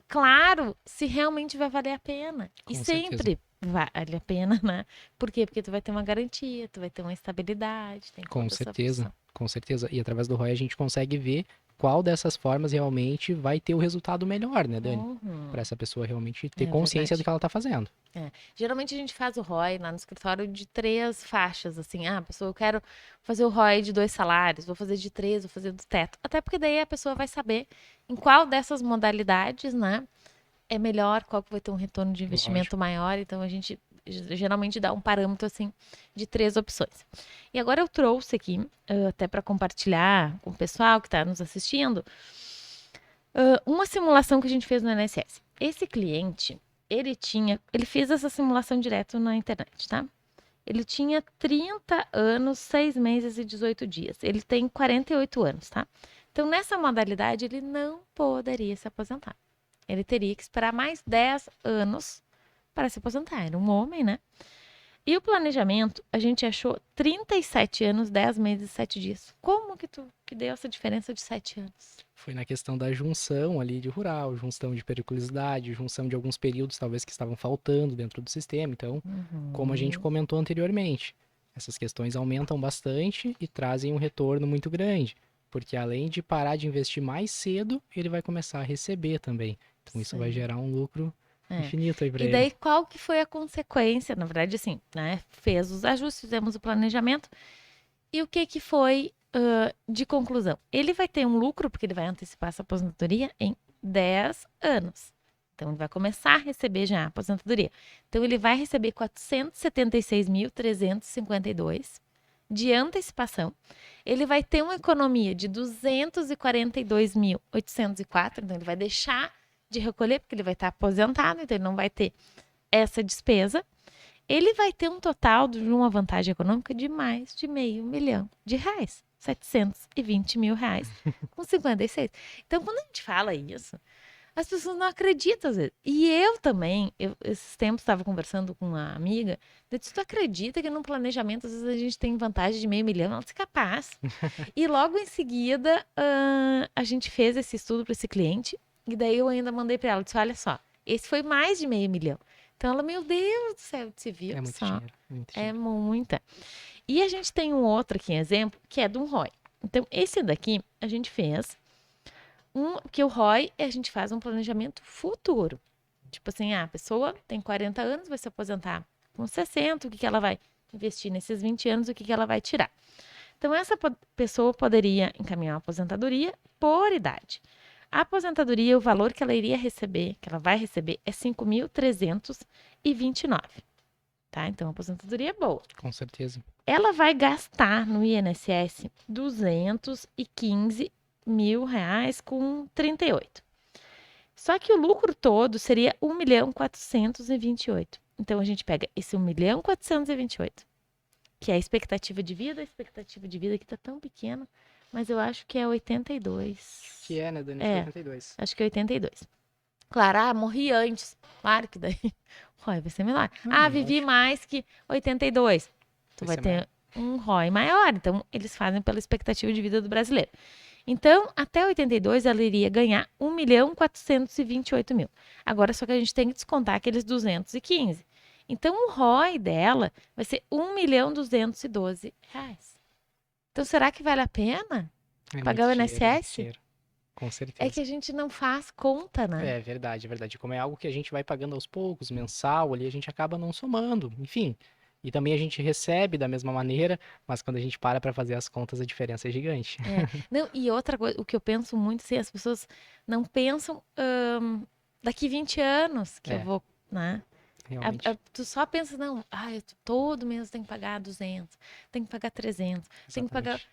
claro, se realmente vai valer a pena. Com E certeza. sempre vale a pena, né? Por quê? Porque tu vai ter uma garantia, tu vai ter uma estabilidade, tem Com toda essa certeza, função. com certeza. E através do ROI a gente consegue ver qual dessas formas realmente vai ter o resultado melhor, né, Dani? Uhum. Para essa pessoa realmente ter É consciência verdade. do que ela está fazendo. Geralmente a gente faz o ROI lá no escritório de 3 faixas, assim, pessoa, eu quero fazer o ROI de 2 salários, vou fazer de 3, vou fazer do teto. Até porque daí a pessoa vai saber em qual dessas modalidades, né, é melhor, qual que vai ter um retorno de investimento maior. Então a gente geralmente dá um parâmetro, assim, de 3 opções. E agora eu trouxe aqui, até para compartilhar com o pessoal que está nos assistindo, uma simulação que a gente fez no INSS. Esse cliente, ele fez essa simulação direto na internet, tá? Ele tinha 30 anos, 6 meses e 18 dias. Ele tem 48 anos, tá? Então, nessa modalidade, ele não poderia se aposentar. Ele teria que esperar mais 10 anos para se aposentar. Era um homem, né? E o planejamento, a gente achou 37 anos, 10 meses e 7 dias. Como que deu essa diferença de 7 anos? Foi na questão da junção ali de rural, junção de periculosidade, junção de alguns períodos talvez que estavam faltando dentro do sistema. Então, como a gente comentou anteriormente, essas questões aumentam bastante e trazem um retorno muito grande. Porque além de parar de investir mais cedo, ele vai começar a receber também. Então isso vai gerar um lucro infinito aí para E ele. daí, qual que foi a consequência? Na verdade, assim, né? Fez os ajustes, fizemos o planejamento. E o que que foi de conclusão? Ele vai ter um lucro, porque ele vai antecipar essa aposentadoria em 10 anos. Então, ele vai começar a receber já a aposentadoria. Então, ele vai receber 476.352 de antecipação. Ele vai ter uma economia de 242.804. Então, ele vai deixar de recolher, porque ele vai estar aposentado, então ele não vai ter essa despesa. Ele vai ter um total de uma vantagem econômica de mais de R$500 mil. 720 mil reais com 56. Então, quando a gente fala isso, as pessoas não acreditam às vezes. E eu também, esses tempos estava conversando com uma amiga, eu disse, tu acredita que num planejamento às vezes a gente tem vantagem de R$500 mil? Ela disse, capaz. E logo em seguida, a gente fez esse estudo para esse cliente, e daí eu ainda mandei para ela, disse, olha só, esse foi mais de R$500 mil. Então ela, meu Deus do céu, você viu É muito só? dinheiro. Muito É dinheiro. muita. E a gente tem um outro aqui, exemplo, que é de um ROI. Então, esse daqui a gente fez que o ROI a gente faz um planejamento futuro. Tipo assim, a pessoa tem 40 anos, vai se aposentar com 60, o que ela vai investir nesses 20 anos, o que ela vai tirar. Então, essa pessoa poderia encaminhar uma aposentadoria por idade. A aposentadoria, o valor que ela iria receber, que ela vai receber, é 5.329. Tá? Então, a aposentadoria é boa. Com certeza. Ela vai gastar no INSS 215 mil reais com 38. Só que o lucro todo seria 1.428. Então, a gente pega esse 1.428, que é a expectativa de vida. A expectativa de vida aqui tá tão pequena, mas eu acho que é 82. Que é, né, Dani? É. 82. Acho que é 82. Claro, morri antes. Claro que daí ROI vai ser menor. Vivi mais que 82. Tu vai ter um ROI maior. Então, eles fazem pela expectativa de vida do brasileiro. Então, até 82, ela iria ganhar 1.428 mil. Agora, só que a gente tem que descontar aqueles 215. Então, o ROI dela vai ser 1.212 reais. Então, será que vale a pena? É pagar muito o dinheiro, muito INSS? dinheiro. Com É certeza. que a gente não faz conta, né? É verdade, é verdade. Como é algo que a gente vai pagando aos poucos, mensal, ali a gente acaba não somando, enfim. E também a gente recebe da mesma maneira, mas quando a gente para fazer as contas, a diferença é gigante. É. Não, e outra coisa, o que eu penso muito, assim, as pessoas não pensam daqui 20 anos que eu É, vou, né? realmente. Tu só pensa, não, todo mês tem que pagar 200, tem que pagar 300, tem que pagar. Exatamente.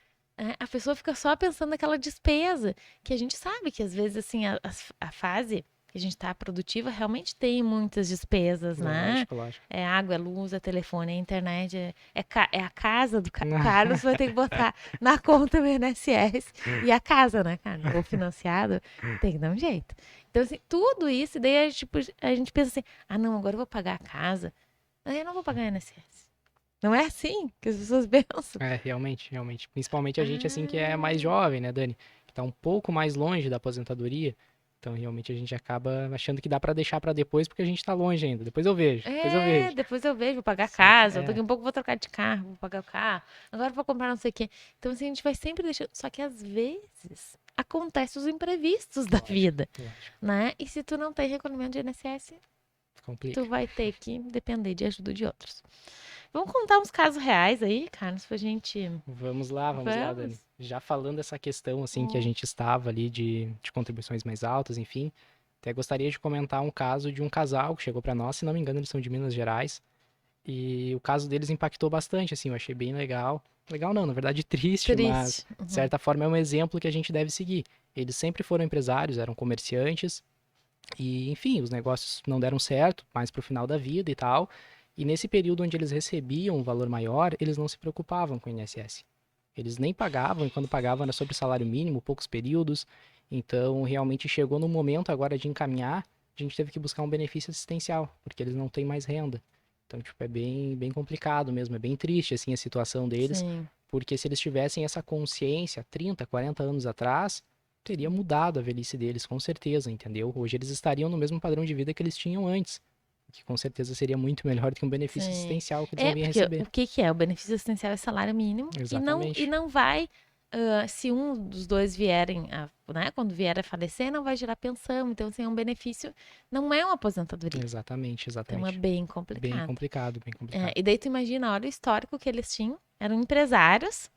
A pessoa fica só pensando naquela despesa, que a gente sabe que às vezes, assim, a fase que a gente tá produtiva realmente tem muitas despesas, né? Lógico, lógico. É água, é luz, é telefone, é internet, é a casa do Carlos, vai ter que botar na conta do INSS. E a casa, né, cara? Ou financiado, tem que dar um jeito. Então, assim, tudo isso, daí a gente pensa assim, não, agora eu vou pagar a casa, aí eu não vou pagar o INSS. Não é assim que as pessoas pensam. É, realmente, realmente. Principalmente a gente, assim, que é mais Ah, jovem, né, Dani? Que tá um pouco mais longe da aposentadoria. Então, realmente, a gente acaba achando que dá pra deixar pra depois, porque a gente tá longe ainda. Depois eu vejo, depois eu vejo. depois eu vejo, vou pagar a Só que, casa, daqui a pouco eu vou trocar de carro, vou pagar o carro, agora eu vou comprar não sei o quê. Então, assim, a gente vai sempre deixando. Só que às vezes acontecem os imprevistos da lógico, vida, lógico. né? E se tu não tem recolhimento de INSS, tu Complica. vai ter que depender de ajuda de outros. Vamos contar uns casos reais aí, Carlos, pra gente. Vamos lá, Dani. Vamos? Já falando essa questão, assim, que a Hum. gente estava ali de contribuições mais altas, enfim, até gostaria de comentar um caso de um casal que chegou para nós, se não me engano, eles são de Minas Gerais, e o caso deles impactou bastante, assim, eu achei bem legal. Legal não, na verdade triste, mas Triste. de Uhum. certa forma é um exemplo que a gente deve seguir. Eles sempre foram empresários, eram comerciantes, e, enfim, os negócios não deram certo, mais pro final da vida e tal. E nesse período onde eles recebiam um valor maior, eles não se preocupavam com o INSS. Eles nem pagavam, e quando pagavam era sobre salário mínimo, poucos períodos. Então, realmente chegou no momento agora de encaminhar, a gente teve que buscar um benefício assistencial, porque eles não têm mais renda. Então, tipo, é bem, bem complicado mesmo, é bem triste, assim, a situação deles, Sim. porque se eles tivessem essa consciência 30, 40 anos atrás, teria mudado a velhice deles, com certeza, entendeu? Hoje eles estariam no mesmo padrão de vida que eles tinham antes, que com certeza seria muito melhor do que um benefício Sim. assistencial que eles não É, iam porque receber. o que que é? O benefício assistencial é salário mínimo e Exatamente. não vai, se um dos dois vierem, né, quando vier a falecer, não vai gerar pensão. Então, assim, é um benefício, não é uma aposentadoria. Exatamente, Então, é exatamente. bem Bem complicado. complicado, bem É, complicado. e daí tu imagina, olha o histórico que eles tinham. Eram empresários,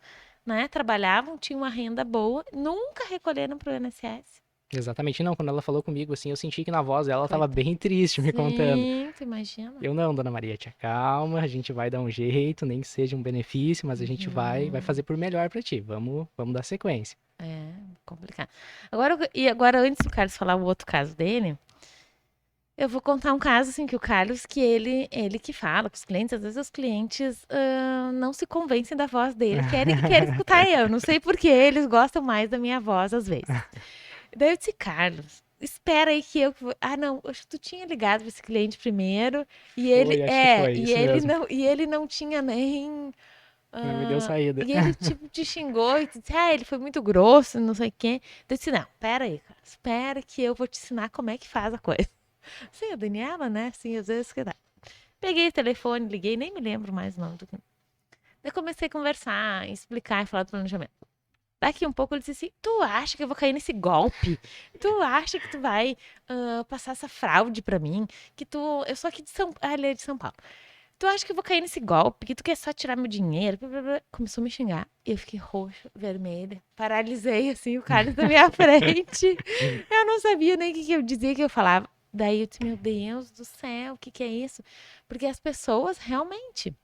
né, trabalhavam, tinham uma renda boa, nunca recolheram para o INSS. Exatamente. Não, quando ela falou comigo, assim, eu senti que na voz dela tava Coitado. bem triste me contando. Sim, tu imagina? Eu não, dona Maria, tia, calma, a gente vai dar um jeito, nem que seja um benefício, mas a gente vai Uhum. fazer por melhor pra ti. Vamos dar sequência. É complicado. Agora, antes do Carlos falar o outro caso dele, eu vou contar um caso assim que o Carlos, que ele que fala com os clientes, às vezes os clientes não se convencem da voz dele, querem escutar eu. Não sei por que eles gostam mais da minha voz às vezes. Daí eu disse, Carlos, espera aí que eu. Não, acho que tu tinha ligado para esse cliente primeiro e ele Foi, acho que foi, isso mesmo. e ele não tinha nem. Não me deu saída. E ele, tipo, te xingou e tu disse, ele foi muito grosso, não sei o quê. Daí eu disse, não, pera aí, cara, espera que eu vou te ensinar como é que faz a coisa. Sim, a Daniela, né? Sim, às vezes que dá. Peguei o telefone, liguei, nem me lembro mais o nome do. Daí comecei a conversar, explicar e falar do planejamento. Daqui um pouco ele disse assim: Tu acha que eu vou cair nesse golpe? Tu acha que tu vai passar essa fraude pra mim? Que tu. Eu sou aqui de São. Ele é de São Paulo. Tu acha que eu vou cair nesse golpe? Que tu quer só tirar meu dinheiro? Blá, blá, blá. Começou a me xingar. E eu fiquei roxa, vermelha. Paralisei assim o Carlos na minha frente. Eu não sabia nem o que eu dizia, o que eu falava. Daí eu disse: Meu Deus do céu, o que que é isso? Porque as pessoas realmente.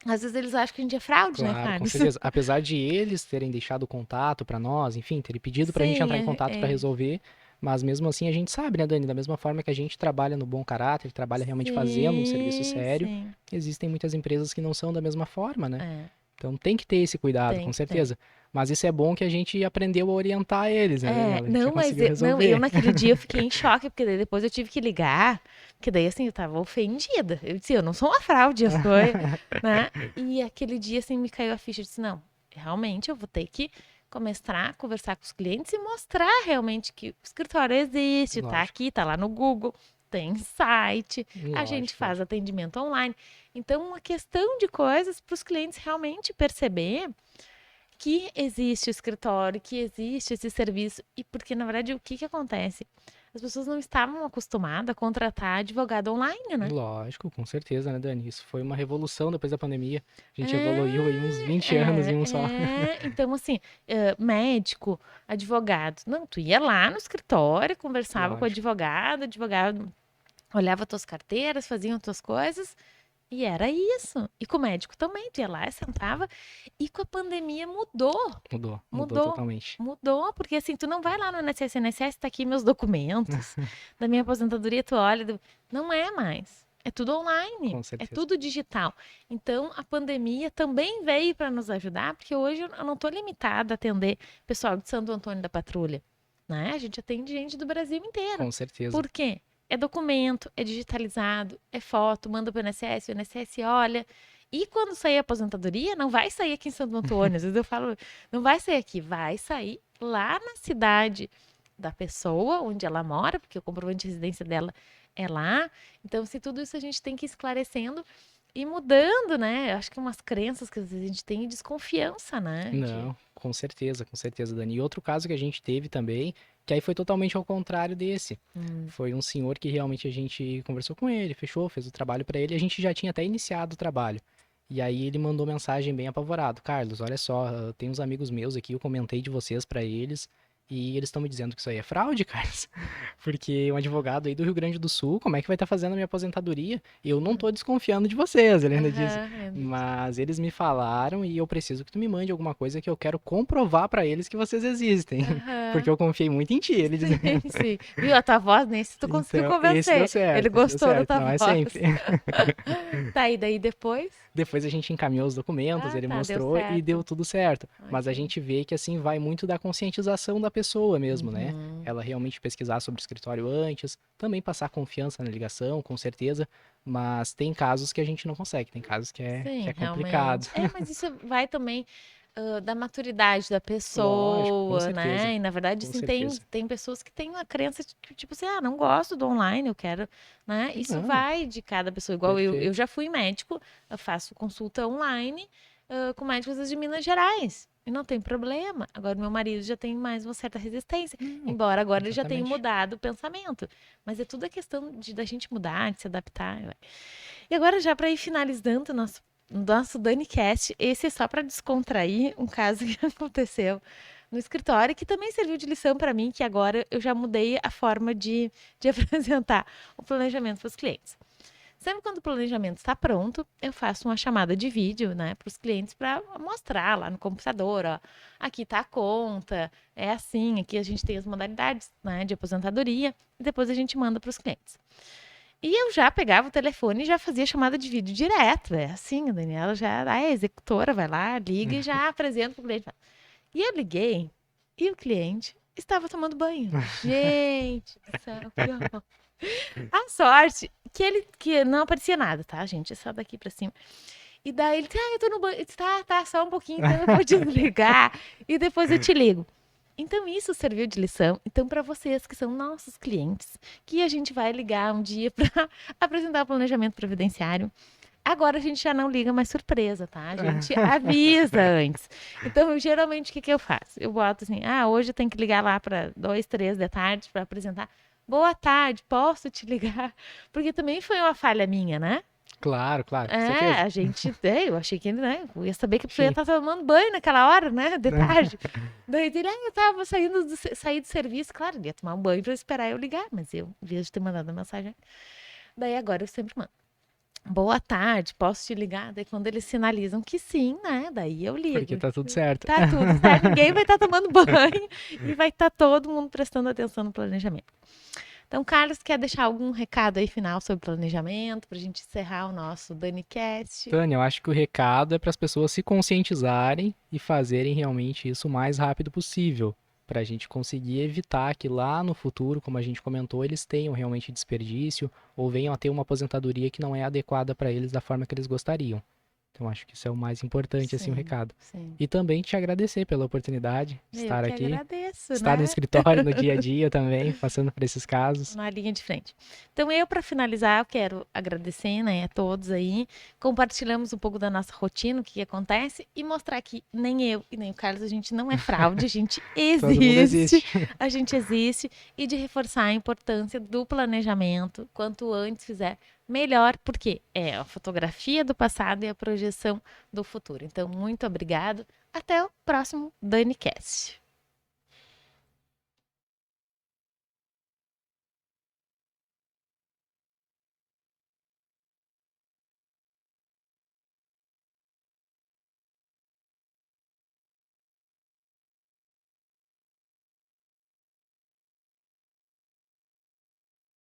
Às vezes eles acham que a gente é fraude, né, Claro, com Carlos? certeza. Apesar de eles terem deixado o contato pra nós, enfim, terem pedido pra gente Sim, entrar em contato pra resolver, mas mesmo assim a gente sabe, né, Dani? Da mesma forma que a gente trabalha no bom caráter, trabalha realmente fazendo um serviço sim, sério, sim. existem muitas empresas que não são da mesma forma, né? É, Então tem que ter esse cuidado, tem com que ter. certeza. Mas isso é bom que a gente aprendeu a orientar eles, né, Daniela? A gente já Não, mas conseguiu eu resolver. naquele dia eu fiquei em choque, porque daí depois eu tive que ligar, porque daí assim, eu tava ofendida. Eu disse, eu não sou uma fraude, eu sou, né? E aquele dia assim me caiu a ficha, eu disse, não, realmente eu vou ter que começar a conversar com os clientes e mostrar realmente que o escritório existe, tá Lógico, aqui, tá lá no Google, tem site, a gente lógico, faz lógico. atendimento online. Então, uma questão de coisas para os clientes realmente perceber que existe o escritório, que existe esse serviço. E porque, na verdade, o que que acontece? As pessoas não estavam acostumadas a contratar advogado online, né? Lógico, com certeza, né, Dani? Isso foi uma revolução depois da pandemia. A gente evoluiu aí uns É, 20 anos em um só. Então, assim, médico, advogado. Não, tu ia lá no escritório, conversava com o Lógico. advogado olhava tuas carteiras, fazia tuas coisas, e era isso. E com o médico também, tu ia lá, sentava, e com a pandemia mudou. Mudou Mudou, totalmente. mudou, porque assim, tu não vai lá no INSS, tá aqui meus documentos da minha aposentadoria, tu olha, não é mais. É tudo online, Com é certeza. tudo digital. Então, a pandemia também veio para nos ajudar, porque hoje eu não estou limitada a atender pessoal de Santo Antônio da Patrulha, né? A gente atende gente do Brasil inteiro. Com certeza. Por quê? É documento, é digitalizado, é foto, manda para o INSS olha. E quando sair a aposentadoria, não vai sair aqui em Santo Antônio. Às vezes eu falo, não vai sair aqui, vai sair lá na cidade da pessoa, onde ela mora, porque o comprovante de residência dela é lá. Então, se tudo isso a gente tem que ir esclarecendo e mudando, né? Eu acho que umas crenças que às vezes a gente tem e desconfiança, né? Não, com certeza, Dani. E outro caso que a gente teve também, que aí foi totalmente ao contrário desse. Foi um senhor que realmente a gente conversou com ele, fechou, fez o trabalho pra ele, e a gente já tinha até iniciado o trabalho. E aí ele mandou mensagem bem apavorado: Carlos, olha só, tem uns amigos meus aqui, eu comentei de vocês pra eles, e eles estão me dizendo que isso aí é fraude, Carlos. Porque um advogado aí do Rio Grande do Sul, como é que vai estar fazendo a minha aposentadoria? Eu não tô desconfiando de vocês, ele ainda disse. Aham, Mas eles me falaram e eu preciso que tu me mande alguma coisa que eu quero comprovar pra eles que vocês existem. Porque aham. eu confiei muito em ti, ele dizendo. Sim, sim. Viu? A tua voz, nem se tu conseguiu Então, esse deu convencer. Ele certo, esse deu gostou da certo. tua Não é voz. sempre. Tá, e daí depois? Depois a gente encaminhou os documentos, Ah, ele tá, deu mostrou e deu certo. tudo certo. Mas a Ok. gente vê que assim vai muito da conscientização da pessoa mesmo, né? Uhum. Ela realmente pesquisar sobre o escritório antes, também passar confiança na ligação, com certeza. Mas tem casos que a gente não consegue, tem casos que Sim, é complicado. realmente. É, mas isso vai também da maturidade da Lógico, com pessoa, certeza, né? E na verdade, com assim, tem, certeza. tem pessoas que têm uma crença de que, tipo assim, ah, não gosto do online, eu quero, né? Isso Não, vai de cada pessoa. Igual eu perfeito. já fui médico, eu faço consulta online com médicos às vezes, de Minas Gerais. E não tem problema. Agora, meu marido já tem mais uma certa resistência. Não, Embora agora ele já tenha exatamente. mudado o pensamento. Mas é tudo a questão da gente mudar, de se adaptar. E agora, já para ir finalizando o nosso DaniCast, esse é só para descontrair um caso que aconteceu no escritório, que também serviu de lição para mim, que agora eu já mudei a forma de apresentar o planejamento para os clientes. Sempre quando o planejamento está pronto, eu faço uma chamada de vídeo, né, para os clientes para mostrar lá no computador, ó, aqui está a conta, é assim, aqui a gente tem as modalidades, né, de aposentadoria, e depois a gente manda para os clientes. E eu já pegava o telefone e já fazia chamada de vídeo direto. É assim, a Daniela já é executora, vai lá, liga e já apresenta para o cliente. E eu liguei e o cliente estava tomando banho. Gente do céu, que horror. A sorte que não aparecia nada, tá, gente? É só daqui para cima. E daí ele disse, eu tô no banho. Eu disse, tá, só um pouquinho, então eu vou desligar e depois eu te ligo. Então, isso serviu de lição. Então, para vocês que são nossos clientes, que a gente vai ligar um dia para apresentar o planejamento previdenciário. Agora a gente já não liga mais surpresa, tá? A gente avisa antes. Então, geralmente, o que eu faço? Eu boto assim, hoje eu tenho que ligar lá para 2, 3 da tarde para apresentar. Boa tarde, posso te ligar? Porque também foi uma falha minha, né? Claro, claro, com É, certeza. a gente, eu achei que ele, né, eu ia saber que a pessoa ia Sim. estar tomando banho naquela hora, né, de tarde. Daí ele, eu tava saí do serviço, claro, ele ia tomar um banho pra esperar eu ligar, mas eu, em vez de ter mandado a mensagem, daí agora eu sempre mando. Boa tarde, posso te ligar? Daí quando eles sinalizam que sim, né, daí eu Porque ligo. tá tudo certo. Tá tudo certo, ninguém vai estar tomando banho e vai estar todo mundo prestando atenção no planejamento. Então, Carlos, quer deixar algum recado aí final sobre planejamento para a gente encerrar o nosso DaniCast? Tânia, eu acho que o recado é para as pessoas se conscientizarem e fazerem realmente isso o mais rápido possível, para a gente conseguir evitar que lá no futuro, como a gente comentou, eles tenham realmente desperdício ou venham a ter uma aposentadoria que não é adequada para eles da forma que eles gostariam. Então, acho que isso é o mais importante, assim, o Sim, recado. sim. E também te agradecer pela oportunidade de Eu estar que aqui, agradeço, estar no né? escritório no dia a dia também, passando por esses casos. Na linha de frente. Então, eu, para finalizar, eu quero agradecer, né, a todos aí. Compartilhamos um pouco da nossa rotina, o que acontece, e mostrar que nem eu e nem o Carlos, a gente não é fraude, a gente Todo mundo existe, existe. a gente existe, e de reforçar a importância do planejamento, quanto antes fizer, melhor, porque é a fotografia do passado e a projeção do futuro. Então, muito obrigado. Até o próximo DaniCast.